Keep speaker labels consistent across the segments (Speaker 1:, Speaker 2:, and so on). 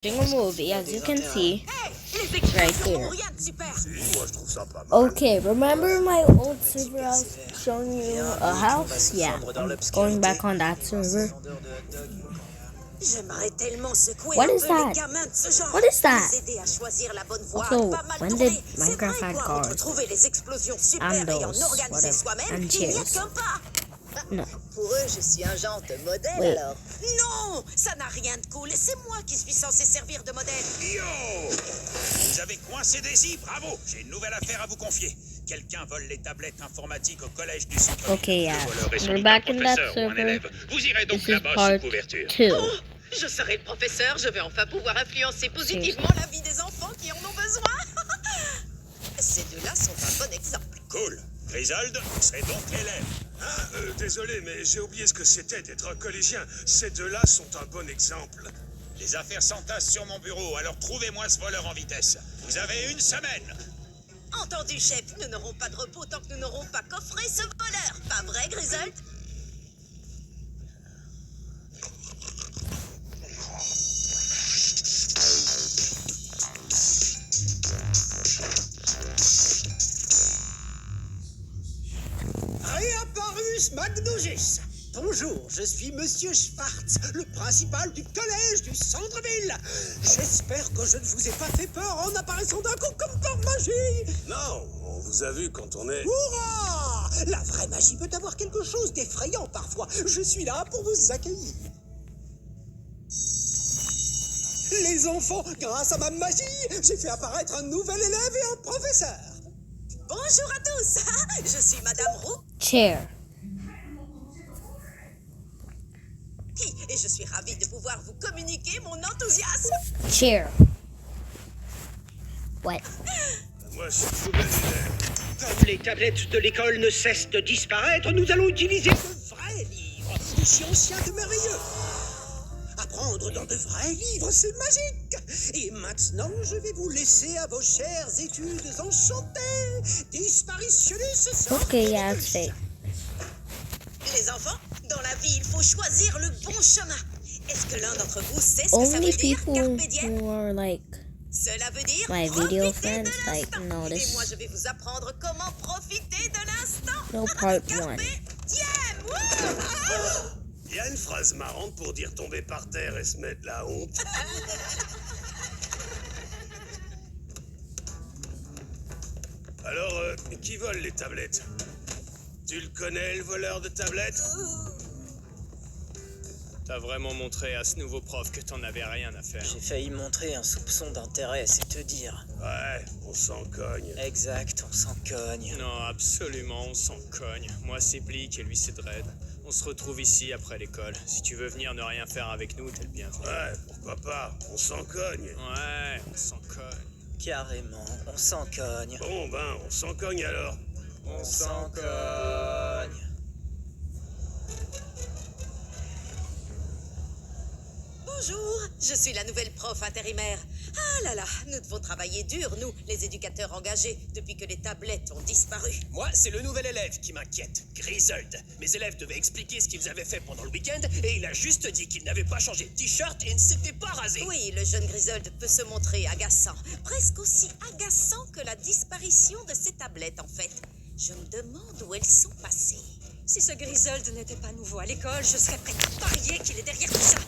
Speaker 1: A movie, as you can see right here. Okay, remember my old server I was showing you a house? Yeah, I'm going back on that server. What is that? What is that? Also, when did Minecraft had cars? And those, whatever, and chairs. No.
Speaker 2: Pour eux, je suis un genre de modèle,
Speaker 1: Wait.
Speaker 2: alors. Non, ça n'a rien de cool, et c'est moi qui suis censé servir de modèle.
Speaker 3: Yo! Vous avez coincé Daisy, bravo! J'ai une nouvelle affaire à vous confier. Quelqu'un vole les tablettes informatiques au collège du centre.
Speaker 1: Okay, yeah, we're back in that server.
Speaker 3: Vous irez donc
Speaker 1: This is
Speaker 3: là-bas
Speaker 1: part
Speaker 3: sous couverture.
Speaker 1: 2.
Speaker 2: Oh, je serai le professeur, je vais enfin pouvoir influencer positivement la vie des enfants qui en ont besoin. Ces deux-là sont un bon exemple.
Speaker 3: Cool. Grisolde serait donc l'élève.
Speaker 4: Ah, désolé, mais j'ai oublié ce que c'était d'être un collégien. Ces deux-là sont un bon exemple.
Speaker 3: Les affaires s'entassent sur mon bureau, alors trouvez-moi ce voleur en vitesse. Vous avez une semaine.
Speaker 2: Entendu, chef, nous n'aurons pas de repos tant que nous n'aurons pas coffré ce voleur. Pas vrai, Grisolde?
Speaker 5: Réapparus Magnogus. Bonjour, je suis Monsieur Schwartz, le principal du collège du centre-ville. J'espère que je ne vous ai pas fait peur en apparaissant d'un coup comme par magie.
Speaker 4: Non, on vous a vu quand on est...
Speaker 5: Hurrah! La vraie magie peut avoir quelque chose d'effrayant parfois. Je suis là pour vous accueillir. Les enfants, grâce à ma magie, j'ai fait apparaître un nouvel élève et un professeur.
Speaker 2: Bonjour à tous. Je suis Madame Roux.
Speaker 1: Chair.
Speaker 2: Et je suis ravie de pouvoir vous communiquer mon enthousiasme.
Speaker 1: Chair. What?
Speaker 4: Moi, je suis nouvel élève.
Speaker 5: Comme les tablettes de l'école ne cessent de disparaître, nous allons utiliser de vrais livres, aussi anciens que merveilleux. Apprendre dans de vrais livres, c'est magique. Et maintenant, je vais vous laisser à vos chères études enchantées. Disparitionnistes sortent.
Speaker 1: Okay, yeah, c'est.
Speaker 2: Les enfants, dans la vie, il faut choisir le bon chemin. Est-ce que l'un d'entre vous sait ce que ça
Speaker 1: Only
Speaker 2: veut dire,
Speaker 1: people
Speaker 2: carpe diem?
Speaker 1: who are like
Speaker 2: Cela veut dire
Speaker 1: my video
Speaker 2: profiter de
Speaker 1: friends like
Speaker 2: l'instant.
Speaker 1: know
Speaker 2: Et
Speaker 1: this.
Speaker 2: moi, je vais vous apprendre comment profiter de l'instant.
Speaker 1: No part
Speaker 2: Carpe
Speaker 1: 1.
Speaker 2: diem. Wouh!
Speaker 4: Il y a une phrase marrante pour dire tomber par terre et se mettre la honte. Alors, qui vole les tablettes? Tu le connais, le voleur de tablettes?
Speaker 6: T'as vraiment montré à ce nouveau prof que t'en avais rien à faire.
Speaker 7: J'ai failli montrer un soupçon d'intérêt, c'est te dire.
Speaker 4: Ouais, on s'en cogne.
Speaker 7: Exact, on s'en cogne.
Speaker 6: Non, absolument, on s'en cogne. Moi, c'est Blick et lui, c'est Dredd. On se retrouve ici après l'école. Si tu veux venir ne rien faire avec nous, t'es le bienvenu.
Speaker 4: Ouais, pourquoi pas, on s'en cogne.
Speaker 6: Ouais, on s'en cogne.
Speaker 7: Carrément, on s'en cogne.
Speaker 4: Bon, ben, on s'en cogne alors.
Speaker 7: On s'en cogne.
Speaker 2: Bonjour, je suis la nouvelle prof intérimaire. Ah là là, nous devons travailler dur, nous, les éducateurs engagés, depuis que les tablettes ont disparu.
Speaker 5: Moi, c'est le nouvel élève qui m'inquiète, Grisolde. Mes élèves devaient expliquer ce qu'ils avaient fait pendant le week-end et il a juste dit qu'il n'avait pas changé de t-shirt et ne s'était pas rasé.
Speaker 2: Oui, le jeune Grisolde peut se montrer agaçant, presque aussi agaçant que la disparition de ces tablettes en fait. Je me demande où elles sont passées.
Speaker 8: Si ce Grisolde n'était pas nouveau à l'école, je serais prête à parier qu'il est derrière tout ça.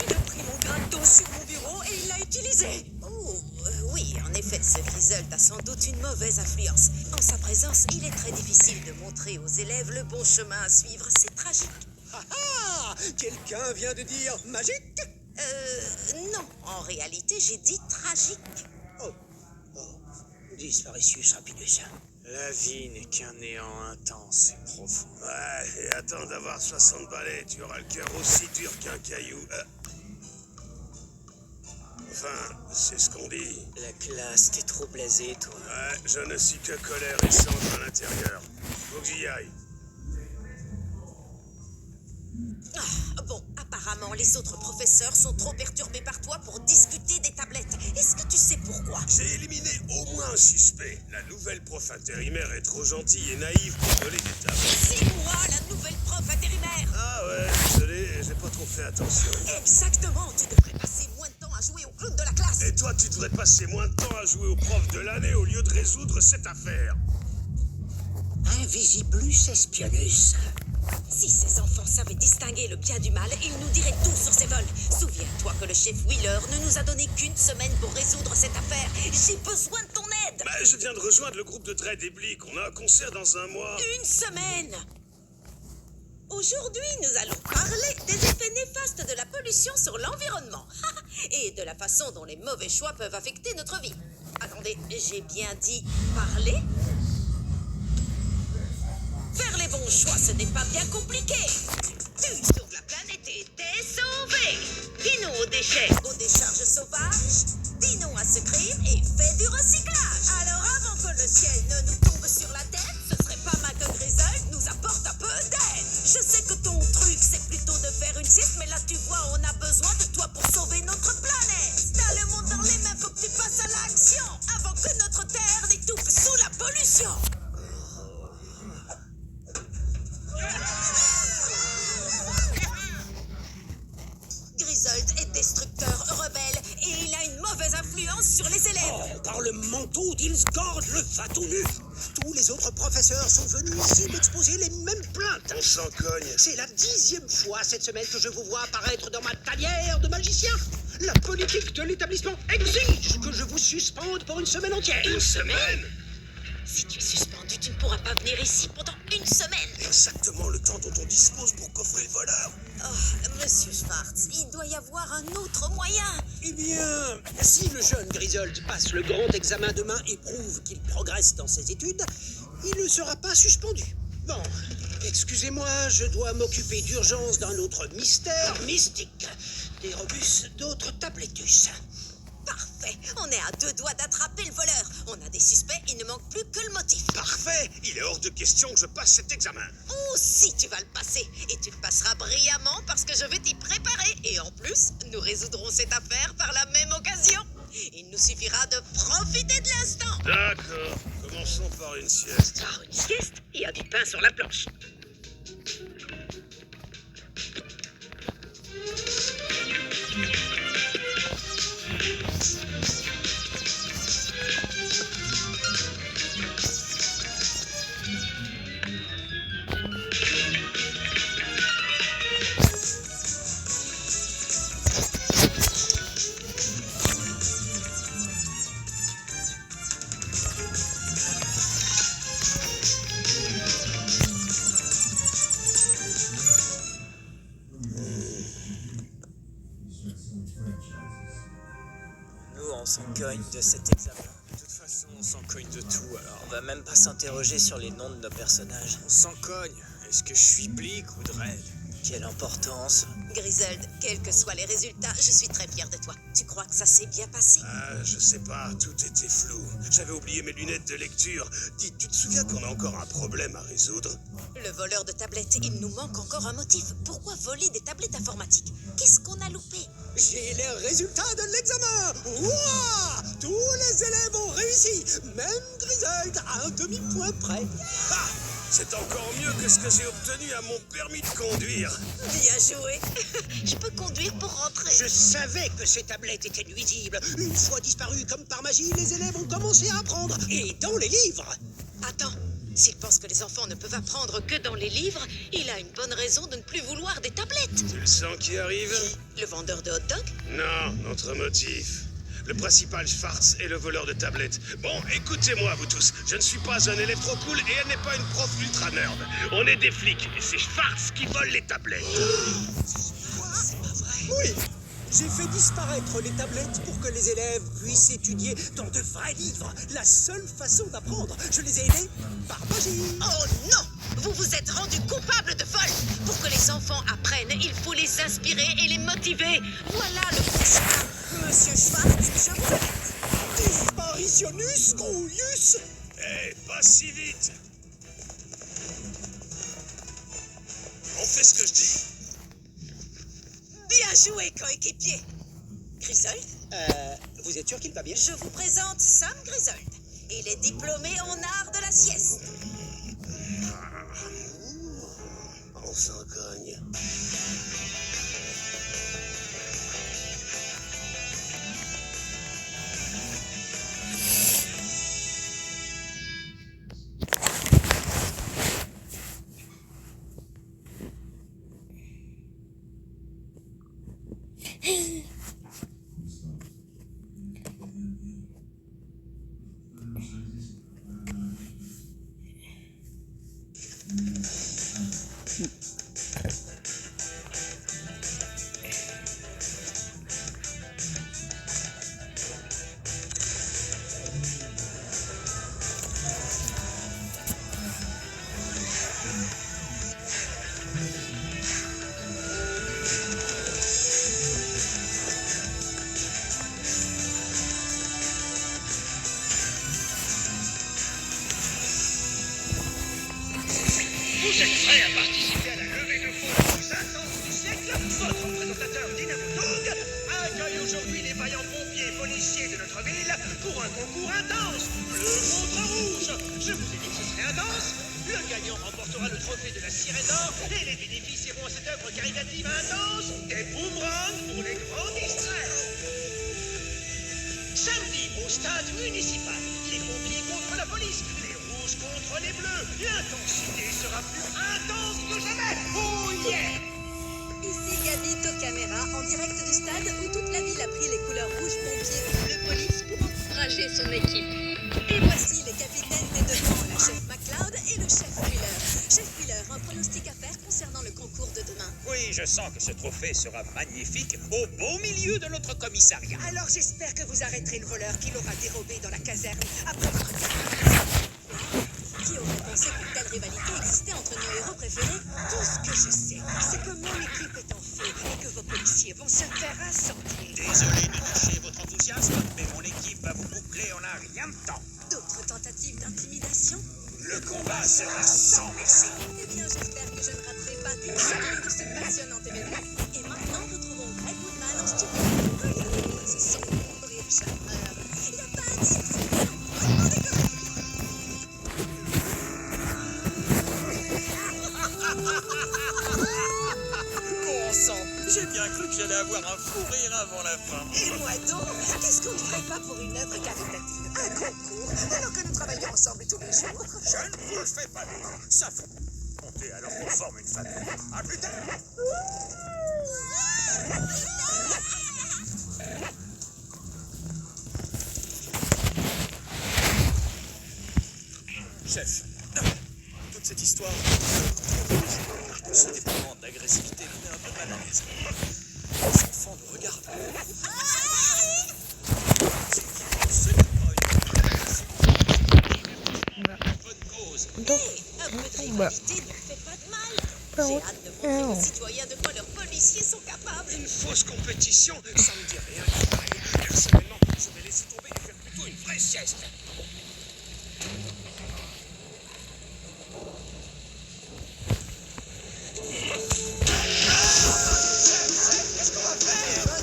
Speaker 8: Il a pris mon grain d'eau sur mon bureau et il l'a utilisé.
Speaker 2: Oh, oui, en effet, ce Grisolde a sans doute une mauvaise influence. En sa présence, il est très difficile de montrer aux élèves le bon chemin à suivre. C'est tragique.
Speaker 5: Ah ah! Quelqu'un vient de dire magique?
Speaker 2: Non, en réalité, j'ai dit tragique.
Speaker 5: Oh, disparitus rapidus.
Speaker 6: La vie n'est qu'un néant intense et profond.
Speaker 4: Ouais, et attends d'avoir 60 balais, tu auras le cœur aussi dur qu'un caillou. Enfin, c'est ce qu'on dit.
Speaker 7: La classe, t'es trop blasé, toi.
Speaker 4: Ouais, je ne suis que colère et cendre à l'intérieur. Faut que j'y aille.
Speaker 2: Ah, bon, apparemment, les autres professeurs sont trop perturbés par toi pour discuter des tablettes. Est-ce que tu sais pourquoi?
Speaker 4: J'ai éliminé au moins un suspect. La nouvelle prof intérimaire est trop gentille et naïve pour voler des tablettes.
Speaker 2: C'est moi, la nouvelle prof intérimaire.
Speaker 4: Ah ouais, désolé, j'ai pas trop fait attention.
Speaker 2: Exactement, tu devrais passer moins de temps à jouer au clown de la classe.
Speaker 4: Et toi, tu devrais passer moins de temps à jouer au prof de l'année au lieu de résoudre cette affaire.
Speaker 5: Invisiblus espionus.
Speaker 2: Si ces enfants savaient distinguer le bien du mal, ils nous diraient tout sur ces vols. Souviens-toi que le chef Wheeler ne nous a donné qu'une semaine pour résoudre cette affaire. J'ai besoin de ton aide.
Speaker 4: Bah, je viens de rejoindre le groupe de Dredd et Blick. On a un concert dans un mois.
Speaker 2: Une semaine. Aujourd'hui, nous allons parler des effets néfastes de la pollution sur l'environnement et de la façon dont les mauvais choix peuvent affecter notre vie. Attendez, j'ai bien dit parler? Faire les bons choix, ce n'est pas bien compliqué. Tu sauves la planète et t'es sauvé. Dis-non aux déchets, aux décharges sauvages. Dis-non à ce crime et fais du recyclage. Alors avant que le ciel ne nous tombe sur la tête, ce serait pas mal que Grizzle nous apporte un peu d'aide. Je sais que ton truc, c'est plutôt de faire une sieste, mais là tu vois, on a besoin de toi pour sauver notre planète. T'as le monde dans les mains, faut que tu passes à l'action avant que notre terre n'étouffe sous la pollution. Grizzled est destructeur, rebelle, et il a une mauvaise influence sur les élèves.
Speaker 5: Oh, par le manteau d'Ilsgard le va tout nu. Tous les autres professeurs sont venus ici m'exposer les mêmes plaintes.
Speaker 4: On s'en cogne.
Speaker 5: C'est la 10e fois cette semaine que je vous vois apparaître dans ma tanière de magicien. La politique de l'établissement exige que je vous suspende pour une semaine entière.
Speaker 4: Une semaine?
Speaker 2: Si tu es suspendu, tu ne pourras pas venir ici pendant une semaine.
Speaker 4: Exactement le temps dont on dispose pour coffrer le voleur.
Speaker 2: Oh, monsieur Schwartz, il doit y avoir un autre moyen.
Speaker 5: Eh bien, si le jeune Grizzled passe le grand examen demain et prouve qu'il progresse dans ses études, il ne sera pas suspendu. Bon, excusez-moi, je dois m'occuper d'urgence d'un autre mystère mystique. Des robus, d'autres tabletus.
Speaker 2: Parfait, on est à 2 doigts d'attraper le voleur. On a des suspects, il ne manque plus que le motif.
Speaker 4: Parfait. Il est hors de question que je passe cet examen.
Speaker 2: Oh, si tu vas le passer. Et tu le passeras brillamment parce que je vais t'y préparer. Et en plus, nous résoudrons cette affaire par la même occasion. Il nous suffira de profiter de l'instant.
Speaker 4: D'accord. Commençons par une sieste.
Speaker 5: Par une sieste, il y a du pain sur la planche.
Speaker 7: Nous, on s'en cogne de cet examen.
Speaker 6: De toute façon, on s'en cogne de tout alors.
Speaker 7: On va même pas s'interroger sur les noms de nos personnages.
Speaker 6: On s'en cogne. Est-ce que je suis Blick ou Dredd?
Speaker 7: Quelle importance.
Speaker 2: Grizzled, quels que soient les résultats, je suis très fière de toi. Tu crois que ça s'est bien passé?
Speaker 4: Ah, je sais pas, tout était flou. J'avais oublié mes lunettes de lecture. Dis, tu te souviens qu'on a encore un problème à résoudre?
Speaker 2: Le voleur de tablettes, il nous manque encore un motif. Pourquoi voler des tablettes informatiques? Qu'est-ce qu'on a loupé?
Speaker 5: J'ai les résultats de l'examen. Ouah! Tous les élèves ont réussi, même Grizzled à un demi-point près.
Speaker 4: Ah! C'est encore mieux que ce que j'ai obtenu à mon permis de conduire.
Speaker 2: Bien joué. Je peux conduire pour rentrer.
Speaker 5: Je savais que ces tablettes étaient nuisibles. Une fois disparues comme par magie, les élèves ont commencé à apprendre. Et dans les livres.
Speaker 2: Attends, s'il pense que les enfants ne peuvent apprendre que dans les livres, il a une bonne raison de ne plus vouloir des tablettes.
Speaker 4: Tu le sens qui arrive?
Speaker 2: Le vendeur de hot dog?
Speaker 4: Non, notre motif. Le principal Schwartz est le voleur de tablettes. Bon, écoutez-moi, vous tous. Je ne suis pas un élève trop cool et elle n'est pas une prof ultra nerd. On est des flics et c'est Schwartz qui vole les tablettes.
Speaker 5: Oui, j'ai fait disparaître les tablettes pour que les élèves puissent étudier dans de vrais livres. La seule façon d'apprendre. Je les ai aidés par magie.
Speaker 2: Oh non! Vous vous êtes rendu coupable de vol. Pour que les enfants apprennent, il faut les inspirer et les motiver. Voilà le bon chemin. Monsieur Schwartz, je vous arrête.
Speaker 5: Disparitionus Grouillus.
Speaker 4: Eh, pas si vite. On fait ce que je dis.
Speaker 2: Bien joué, coéquipier. Grizzled,
Speaker 5: Vous êtes sûr qu'il va bien?
Speaker 2: je vous présente Sam Grizzled. Il est diplômé en art de la sieste.
Speaker 4: On s'en cogne.
Speaker 5: a participé à la levée de fonds la plus intense du siècle, votre représentateur Dynamo Dog accueille aujourd'hui les vaillants pompiers et policiers de notre ville pour un concours intense, bleu contre rouge. Je vous ai dit que ce serait intense. Le gagnant remportera le trophée de la Sirène d'Or et les bénéfices iront à cette œuvre caritative intense, des boomerangs pour les grands distraits. Samedi, au stade municipal, les pompiers contre la police, les rouges contre les bleus. L'intensité sera plus intense que jamais. Oh yeah!
Speaker 8: Ici Gabi Tocaméra, en direct du stade où toute la ville a pris les couleurs rouge pompier et bleu police pour encourager son équipe. Et voici les capitaines des deux camps, la chef McLeod et le chef Wheeler. Chef Wheeler, un pronostic à faire concernant le concours de demain.
Speaker 3: Oui, je sens que ce trophée sera magnifique au beau milieu de notre commissariat.
Speaker 5: Alors j'espère que vous arrêterez le voleur qui l'aura dérobé dans la caserne après votre
Speaker 8: Qui aurait pensé qu'une telle rivalité existait entre nos héros préférés?
Speaker 5: Tout ce que je sais, c'est que mon équipe est en feu et que vos policiers vont se faire incendier.
Speaker 3: Désolé de toucher votre enthousiasme, mais mon équipe va vous boucler en un rien de temps.
Speaker 8: D'autres tentatives d'intimidation?
Speaker 3: Le combat sera sans merci.
Speaker 8: Eh bien, j'espère que je ne raterai pas une seconde de ce passionnant événement. Et maintenant, retrouvons Greg Woodman en studio. Regardez-moi ce sombre rire charmeur. Il n'y a pas à dire, c'est bien. Vraiment décoré.
Speaker 3: Bon sang, j'ai bien cru que j'allais avoir un fou rire avant la fin.
Speaker 5: Et moi donc, qu'est-ce qu'on ne ferait pas pour une œuvre caritative? Un concours, alors que nous travaillons ensemble tous les jours.
Speaker 3: Je ne vous le fais pas dire. Ça faut compter alors qu'on forme une famille. À plus tard.
Speaker 6: Chef, toute cette histoire, ce déploiement d'agressivité me met un peu mal à l'aise. Les enfants nous regardent. Ce n'est pas une bonne cause.
Speaker 2: Un peu de rivalité ne fait pas de mal. J'ai hâte de montrer aux citoyens de quoi leurs policiers sont capables.
Speaker 4: Une fausse compétition, ça me dit rien du tout. Personnellement, je vais laisser tomber et faire plutôt une vraie sieste.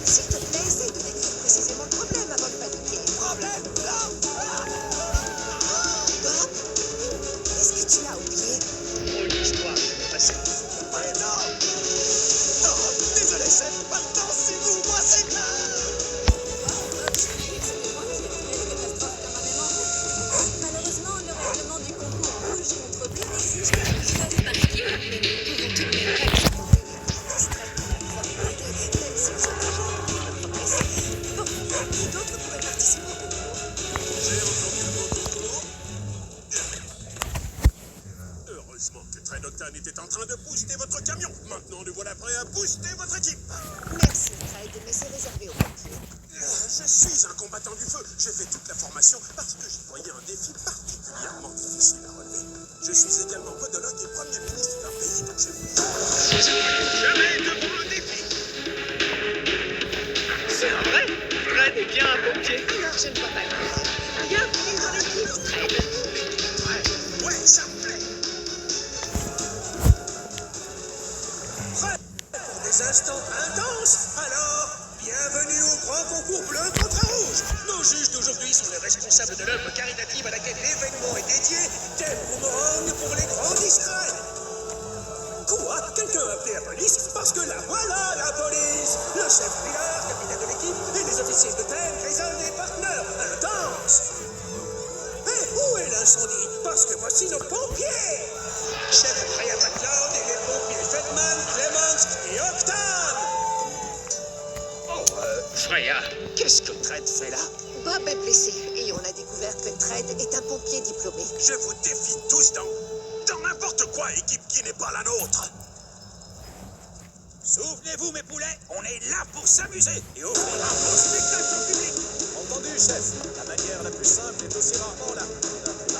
Speaker 5: S'il te plaît, essaye de décrire précisément le problème avant de paniquer. Problème? Bob, qu'est-ce que tu as oublié?
Speaker 4: Une histoire, c'est pas ça.
Speaker 5: Désolé, chef, pas le temps, c'est vous, moi c'est clair.
Speaker 8: C'était moi qui ai créé la catastrophe permanemment. Malheureusement, le règlement du concours rouge contre bleu exige que nous fassions par équipe. Mais nous pouvons tout de même explorer les distraits de la promenade, même s'ils sont déjà oubliés notre presse. Bon, qui d'autre pourrait participer au concours?
Speaker 4: J'ai entendu le mot concours. Heureusement que Train Octane était en train de booster votre camion. Maintenant, nous voilà prêts à booster votre équipe.
Speaker 5: Merci, Fred, mais c'est réservé aux pompiers.
Speaker 4: Je suis un combattant du feu. J'ai fait toute la formation parce que j'y voyais un défi particulièrement difficile à relever. Je suis également podologue et premier ministre d'un pays dont je vous jamais devant un défi.
Speaker 5: C'est vrai? Fred est bien un pompier. Alors je ne vois pas plus. Bienvenue dans l'équipe, Fred.
Speaker 4: Ouais, ça me plaît. Prêt pour des instants intenses? Alors, bienvenue au grand concours bleu contre rouge. Nos juges d'aujourd'hui sont les responsables de l'œuvre caritative à laquelle l'événement est dédié, des boomerangs pour les grands distraits. Quoi? Quelqu'un a appelé la police? Parce que là, voilà la police. Le chef Wheeler, capitaine de l'équipe, et les officiers de terre, Grayson et partenaires. Intense. Et où est l'incendie? Parce que voici nos pompiers. Chef Freya McLeod et les pompiers Feldman, Clemens et Octane. Oh, Freya, qu'est-ce que Trent fait là?
Speaker 5: Bob est blessé et on a découvert que Fred est un pompier diplômé.
Speaker 4: Je vous défie tous dans n'importe quoi, équipe qui n'est pas la nôtre.
Speaker 3: Souvenez-vous, mes poulets, on est là pour s'amuser et offrir un beau spectacle au public.
Speaker 4: Entendu, chef. La manière la plus simple est aussi rarement la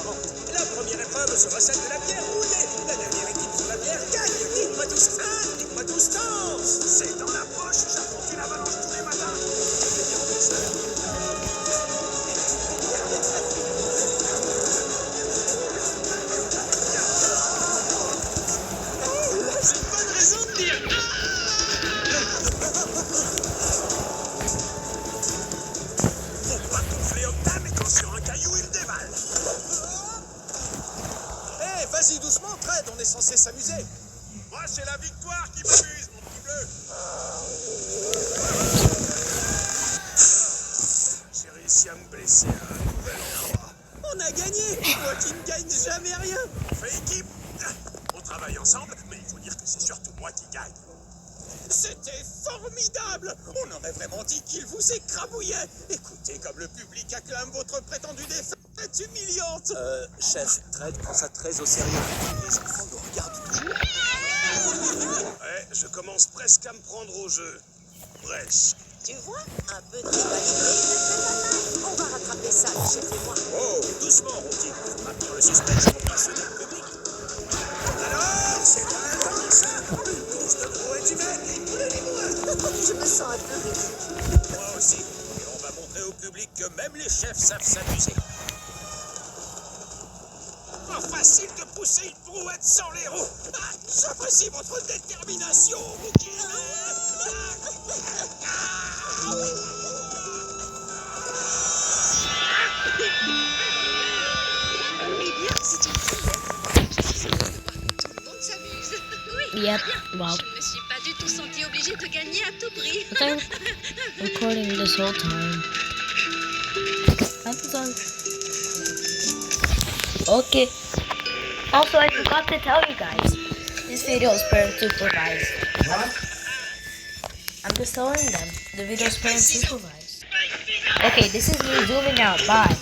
Speaker 4: vente. La première épreuve sera celle de la bière roulée. La dernière équipe sur la bière gagne. Dites-moi tous un, dites-moi tous danse. C'est dans la poche, j'affronte une avalanche tous les matins. Je vais dire aux boxeurs.
Speaker 6: balade, on est censé s'amuser.
Speaker 3: Moi, c'est la victoire qui m'amuse, mon petit bleu.
Speaker 4: J'ai réussi à me blesser à un nouvel endroit.
Speaker 5: On a gagné. Moi qui ne gagne jamais rien.
Speaker 3: On fait équipe. On travaille ensemble, mais il faut dire que c'est surtout moi qui gagne.
Speaker 5: C'était formidable. On aurait vraiment dit qu'il vous écrabouillait. Écoutez comme le public acclame votre prétendue défaite humiliante.
Speaker 7: Chef, Dredd prend ça très au sérieux. Les enfants nous regardent toujours.
Speaker 4: Ouais, je commence presque à me prendre au jeu. Presque.
Speaker 2: Tu vois, un peu de rivalité ne fait pas mal. On va rattraper ça, le chef et moi.
Speaker 3: Oh, doucement, Rocky. Maintenant, le suspense est passionné le public. Alors, c'est vraiment ça. Une course de brouette humaine.
Speaker 2: Je me sens un peu ridicule.
Speaker 3: Moi aussi. Et on va montrer au public que même les chefs savent s'amuser. Pas facile de pousser une brouette sans les roues. Ah, j'apprécie votre détermination, Rocky.
Speaker 8: Eh bien, c'est une première. Je suis heureuse de voir que tout le monde s'amuse. Oui,
Speaker 1: Yep,
Speaker 8: bien.
Speaker 1: well.
Speaker 8: Je ne me suis pas du tout sentie obligée de gagner à tout prix.
Speaker 1: I'm recording this whole time. Episode. Okay. Also, I forgot to tell you guys, this video is parent supervised. What? I'm just telling them the video is parent supervised. Okay, this is me zooming out. Bye.